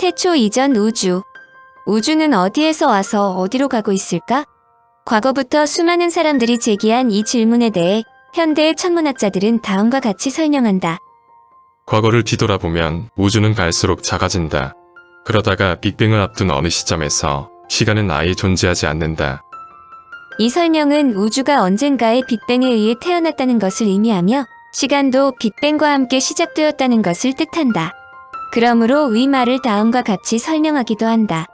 태초 이전 우주. 우주는 어디에서 와서 어디로 가고 있을까? 과거부터 수많은 사람들이 제기한 이 질문에 대해 현대의 천문학자들은 다음과 같이 설명한다. 과거를 뒤돌아보면 우주는 갈수록 작아진다. 그러다가 빅뱅을 앞둔 어느 시점에서 시간은 아예 존재하지 않는다. 이 설명은 우주가 언젠가의 빅뱅에 의해 태어났다는 것을 의미하며 시간도 빅뱅과 함께 시작되었다는 것을 뜻한다. 그러므로 위 말을 다음과 같이 설명하기도 한다.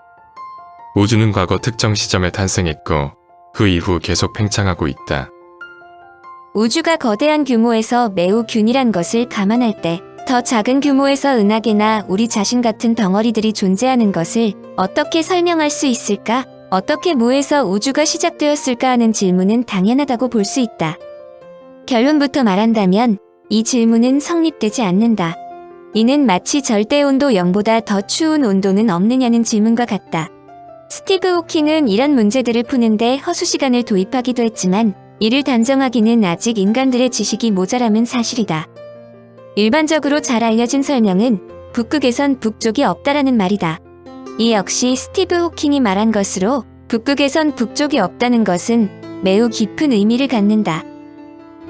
우주는 과거 특정 시점에 탄생했고 그 이후 계속 팽창하고 있다. 우주가 거대한 규모에서 매우 균일한 것을 감안할 때 더 작은 규모에서 은하계나 우리 자신 같은 덩어리들이 존재하는 것을 어떻게 설명할 수 있을까? 어떻게 뭐에서 우주가 시작되었을까 하는 질문은 당연하다고 볼 수 있다. 결론부터 말한다면 이 질문은 성립되지 않는다. 이는 마치 절대온도 0보다 더 추운 온도는 없느냐는 질문과 같다. 스티브 호킹은 이런 문제들을 푸는데 허수 시간을 도입하기도 했지만 이를 단정하기는 아직 인간들의 지식이 모자람은 사실이다. 일반적으로 잘 알려진 설명은 북극에선 북쪽이 없다라는 말이다. 이 역시 스티브 호킹이 말한 것으로 북극에선 북쪽이 없다는 것은 매우 깊은 의미를 갖는다.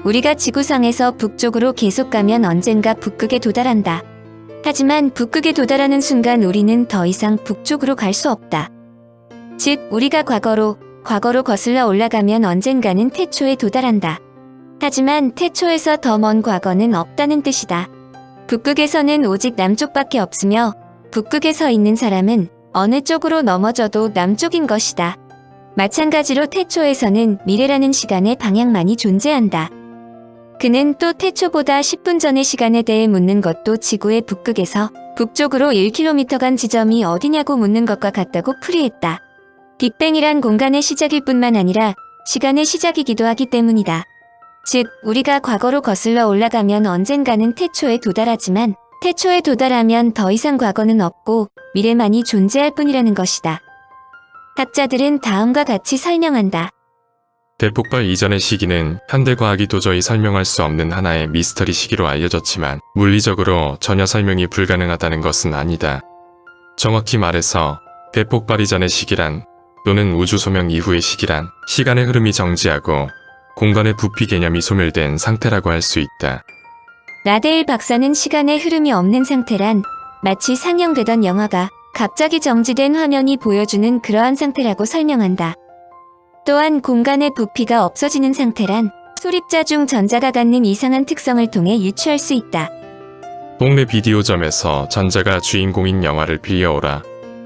우리가 지구상에서 북쪽으로 계속 가면 언젠가 북극에 도달한다. 하지만 북극에 도달하는 순간 우리는 더 이상 북쪽으로 갈 수 없다. 즉, 우리가 과거로 거슬러 올라가면 언젠가는 태초에 도달한다. 하지만 태초에서 더 먼 과거는 없다는 뜻이다. 북극에서는 오직 남쪽밖에 없으며 북극에 서 있는 사람은 어느 쪽으로 넘어져도 남쪽인 것이다. 마찬가지로 태초에서는 미래라는 시간의 방향만이 존재한다. 그는 또 태초보다 10분 전의 시간에 대해 묻는 것도 지구의 북극에서 북쪽으로 1km 간 지점이 어디냐고 묻는 것과 같다고 풀이했다. 빅뱅이란 공간의 시작일 뿐만 아니라 시간의 시작이기도 하기 때문이다. 즉, 우리가 과거로 거슬러 올라가면 언젠가는 태초에 도달하지만 태초에 도달하면 더 이상 과거는 없고 미래만이 존재할 뿐이라는 것이다. 학자들은 다음과 같이 설명한다. 대폭발 이전의 시기는 현대과학이 도저히 설명할 수 없는 하나의 미스터리 시기로 알려졌지만 물리적으로 전혀 설명이 불가능하다는 것은 아니다. 정확히 말해서 대폭발 이전의 시기란 또는 우주 소명 이후의 시기란 시간의 흐름이 정지하고 공간의 부피 개념이 소멸된 상태라고 할 수 있다. 라데일 박사는 시간의 흐름이 없는 상태란 마치 상영되던 영화가 갑자기 정지된 화면이 보여주는 그러한 상태라고 설명한다. 또한 공간의 부피가 없어지는 상태란 소립자 중 전자가 갖는 이상한 특성을 통해 유추할 수 있다. 동네 비디오점에서 전자가 주인공인 영화를 빌려오라.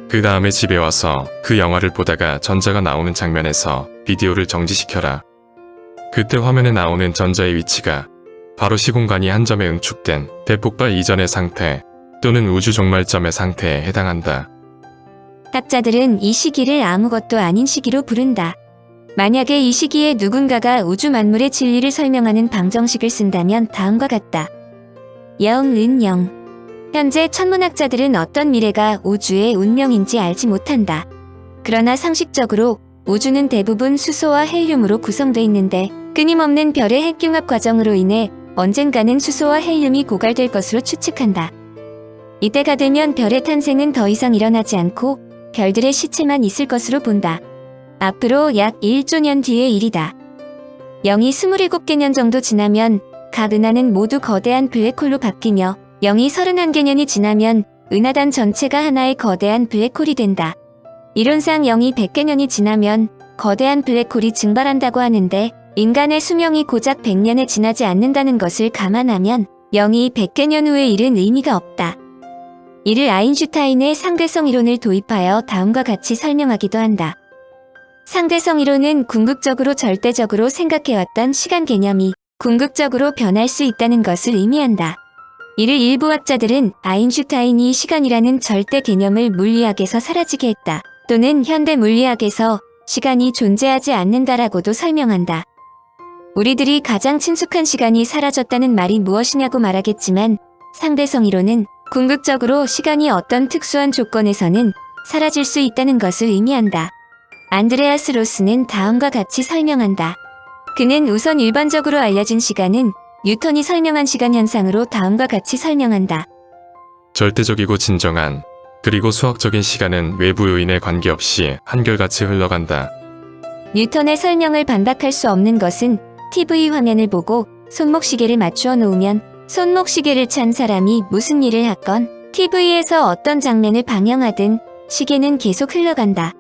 그 다음에 집에 와서 그 영화를 보다가 전자가 나오는 장면에서 비디오를 정지시켜라. 그때 화면에 나오는 전자의 위치가 바로 시공간이 한 점에 응축된 대폭발 이전의 상태 또는 우주 종말점의 상태에 해당한다. 학자들은 이 시기를 아무것도 아닌 시기로 부른다. 만약에 이 시기에 누군가가 우주 만물의 진리를 설명하는 방정식을 쓴다면 다음과 같다. 0은 0. 현재 천문학자들은 어떤 미래가 우주의 운명인지 알지 못한다. 그러나 상식적으로 우주는 대부분 수소와 헬륨으로 구성돼 있는데 끊임없는 별의 핵융합 과정으로 인해 언젠가는 수소와 헬륨이 고갈될 것으로 추측한다. 이때가 되면 별의 탄생은 더 이상 일어나지 않고 별들의 시체만 있을 것으로 본다. 앞으로 약 1조 년 뒤의 일이다. 0이 27개 년 정도 지나면 각 은하는 모두 거대한 블랙홀로 바뀌며 0이 31개 년이 지나면 은하단 전체가 하나의 거대한 블랙홀이 된다. 이론상 0이 100개 년이 지나면 거대한 블랙홀이 증발한다고 하는데 인간의 수명이 고작 100년에 지나지 않는다는 것을 감안하면 0이 100개 년 후의 일은 의미가 없다. 이를 아인슈타인의 상대성 이론을 도입하여 다음과 같이 설명하기도 한다. 상대성 이론은 궁극적으로 절대적으로 생각해왔던 시간 개념이 궁극적으로 변할 수 있다는 것을 의미한다. 이를 일부 학자들은 아인슈타인이 시간이라는 절대 개념을 물리학에서 사라지게 했다. 또는 현대 물리학에서 시간이 존재하지 않는다라고도 설명한다. 우리들이 가장 친숙한 시간이 사라졌다는 말이 무엇이냐고 말하겠지만 상대성 이론은 궁극적으로 시간이 어떤 특수한 조건에서는 사라질 수 있다는 것을 의미한다. 안드레아스 로스는 다음과 같이 설명한다. 그는 우선 일반적으로 알려진 시간은 뉴턴이 설명한 시간 현상으로 다음과 같이 설명한다. 절대적이고 진정한 그리고 수학적인 시간은 외부 요인에 관계없이 한결같이 흘러간다. 뉴턴의 설명을 반박할 수 없는 것은 TV 화면을 보고 손목시계를 맞추어 놓으면 손목시계를 찬 사람이 무슨 일을 하건 TV에서 어떤 장면을 방영하든 시계는 계속 흘러간다.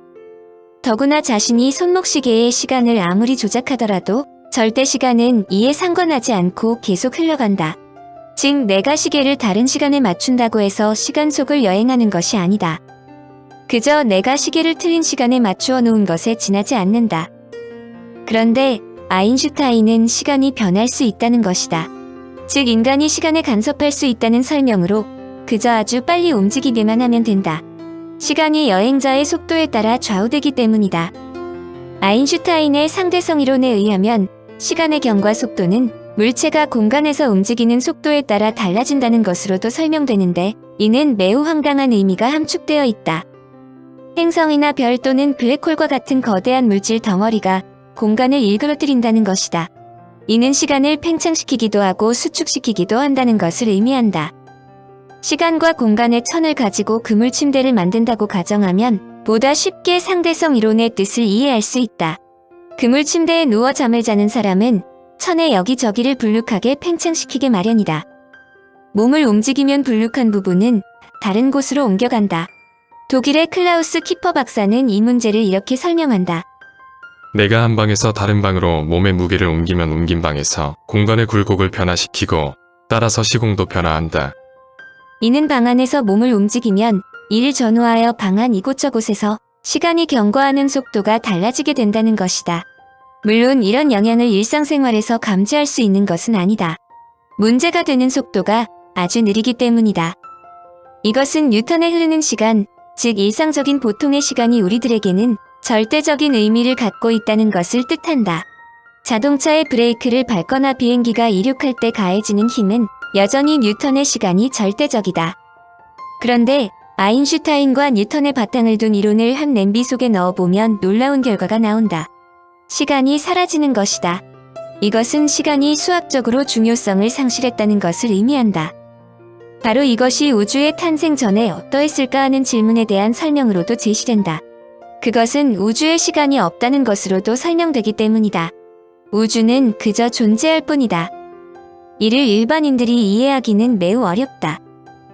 더구나 자신이 손목시계의 시간을 아무리 조작하더라도 절대 시간은 이에 상관하지 않고 계속 흘러간다. 즉 내가 시계를 다른 시간에 맞춘다고 해서 시간 속을 여행하는 것이 아니다. 그저 내가 시계를 틀린 시간에 맞추어 놓은 것에 지나지 않는다. 그런데 아인슈타인은 시간이 변할 수 있다는 것이다. 즉 인간이 시간에 간섭할 수 있다는 설명으로 그저 아주 빨리 움직이기만 하면 된다. 시간이 여행자의 속도에 따라 좌우되기 때문이다. 아인슈타인의 상대성 이론에 의하면 시간의 경과 속도는 물체가 공간에서 움직이는 속도에 따라 달라진다는 것으로도 설명되는데 이는 매우 황당한 의미가 함축되어 있다. 행성이나 별 또는 블랙홀과 같은 거대한 물질 덩어리가 공간을 일그러뜨린다는 것이다. 이는 시간을 팽창시키기도 하고 수축시키기도 한다는 것을 의미한다. 시간과 공간의 천을 가지고 그물 침대를 만든다고 가정하면 보다 쉽게 상대성 이론의 뜻을 이해할 수 있다. 그물 침대에 누워 잠을 자는 사람은 천의 여기저기를 불룩하게 팽창시키게 마련이다. 몸을 움직이면 불룩한 부분은 다른 곳으로 옮겨간다. 독일의 클라우스 키퍼 박사는 이 문제를 이렇게 설명한다. 내가 한 방에서 다른 방으로 몸의 무게를 옮기면 옮긴 방에서 공간의 굴곡을 변화시키고 따라서 시공도 변화한다. 이는 방 안에서 몸을 움직이면 이를 전후하여 방 안 이곳저곳에서 시간이 경과하는 속도가 달라지게 된다는 것이다. 물론 이런 영향을 일상생활에서 감지할 수 있는 것은 아니다. 문제가 되는 속도가 아주 느리기 때문이다. 이것은 뉴턴의 흐르는 시간, 즉 일상적인 보통의 시간이 우리들에게는 절대적인 의미를 갖고 있다는 것을 뜻한다. 자동차의 브레이크를 밟거나 비행기가 이륙할 때 가해지는 힘은 여전히 뉴턴의 시간이 절대적이다. 그런데 아인슈타인과 뉴턴의 바탕을 둔 이론을 한 냄비 속에 넣어보면 놀라운 결과가 나온다. 시간이 사라지는 것이다. 이것은 시간이 수학적으로 중요성을 상실했다는 것을 의미한다. 바로 이것이 우주의 탄생 전에 어떠했을까 하는 질문에 대한 설명으로도 제시된다. 그것은 우주의 시간이 없다는 것으로도 설명되기 때문이다. 우주는 그저 존재할 뿐이다. 이를 일반인들이 이해하기는 매우 어렵다.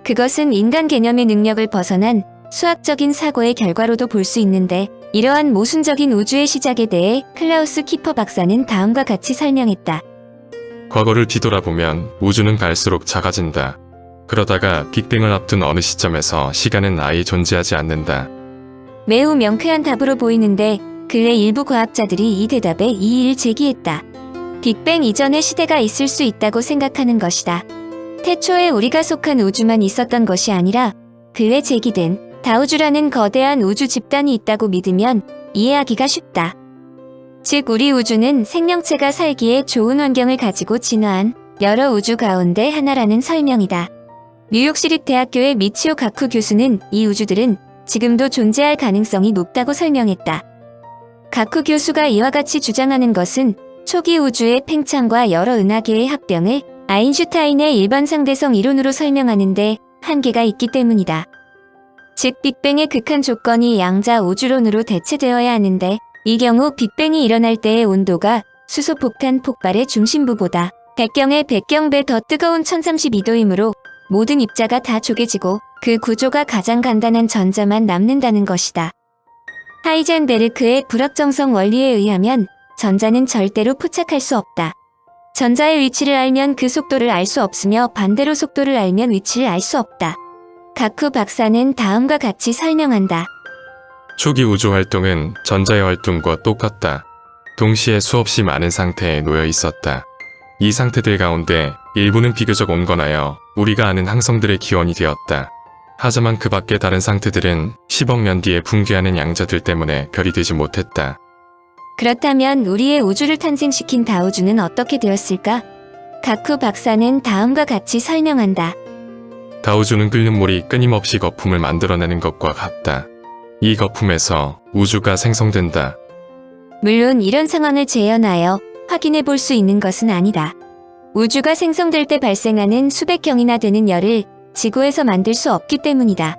그것은 인간 개념의 능력을 벗어난 수학적인 사고의 결과로도 볼 수 있는데 이러한 모순적인 우주의 시작에 대해 클라우스 키퍼 박사는 다음과 같이 설명했다. 과거를 뒤돌아보면 우주는 갈수록 작아진다. 그러다가 빅뱅을 앞둔 어느 시점에서 시간은 아예 존재하지 않는다. 매우 명쾌한 답으로 보이는데 근래 일부 과학자들이 이 대답에 이의를 제기했다. 빅뱅 이전의 시대가 있을 수 있다고 생각하는 것이다. 태초에 우리가 속한 우주만 있었던 것이 아니라 근래 제기된 다우주라는 거대한 우주 집단이 있다고 믿으면 이해하기가 쉽다. 즉 우리 우주는 생명체가 살기에 좋은 환경을 가지고 진화한 여러 우주 가운데 하나라는 설명이다. 뉴욕시립대학교의 미치오 가쿠 교수는 이 우주들은 지금도 존재할 가능성이 높다고 설명했다. 가쿠 교수가 이와 같이 주장하는 것은 초기 우주의 팽창과 여러 은하계의 합병을 아인슈타인의 일반 상대성 이론으로 설명하는데 한계가 있기 때문이다. 즉 빅뱅의 극한 조건이 양자 우주론으로 대체되어야 하는데 이 경우 빅뱅이 일어날 때의 온도가 수소폭탄 폭발의 중심부보다 100경의 100경배 더 뜨거운 1032도이므로 모든 입자가 다 쪼개지고 그 구조가 가장 간단한 전자만 남는다는 것이다. 하이젠베르크의 불확정성 원리에 의하면 전자는 절대로 포착할 수 없다. 전자의 위치를 알면 그 속도를 알 수 없으며 반대로 속도를 알면 위치를 알 수 없다. 가쿠 박사는 다음과 같이 설명한다. 초기 우주 활동은 전자의 활동과 똑같다. 동시에 수없이 많은 상태에 놓여 있었다. 이 상태들 가운데 일부는 비교적 온건하여 우리가 아는 항성들의 기원이 되었다. 하지만 그 밖의 다른 상태들은 10억 년 뒤에 붕괴하는 양자들 때문에 별이 되지 못했다. 그렇다면 우리의 우주를 탄생시킨 다우주는 어떻게 되었을까? 가쿠 박사는 다음과 같이 설명한다. 다우주는 끓는 물이 끊임없이 거품을 만들어내는 것과 같다. 이 거품에서 우주가 생성된다. 물론 이런 상황을 재현하여 확인해 볼 수 있는 것은 아니다. 우주가 생성될 때 발생하는 수백 경이나 되는 열을 지구에서 만들 수 없기 때문이다.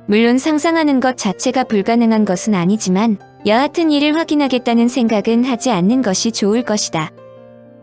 물론 상상하는 것 자체가 불가능한 것은 아니지만 여하튼 이를 확인하겠다는 생각은 하지 않는 것이 좋을 것이다.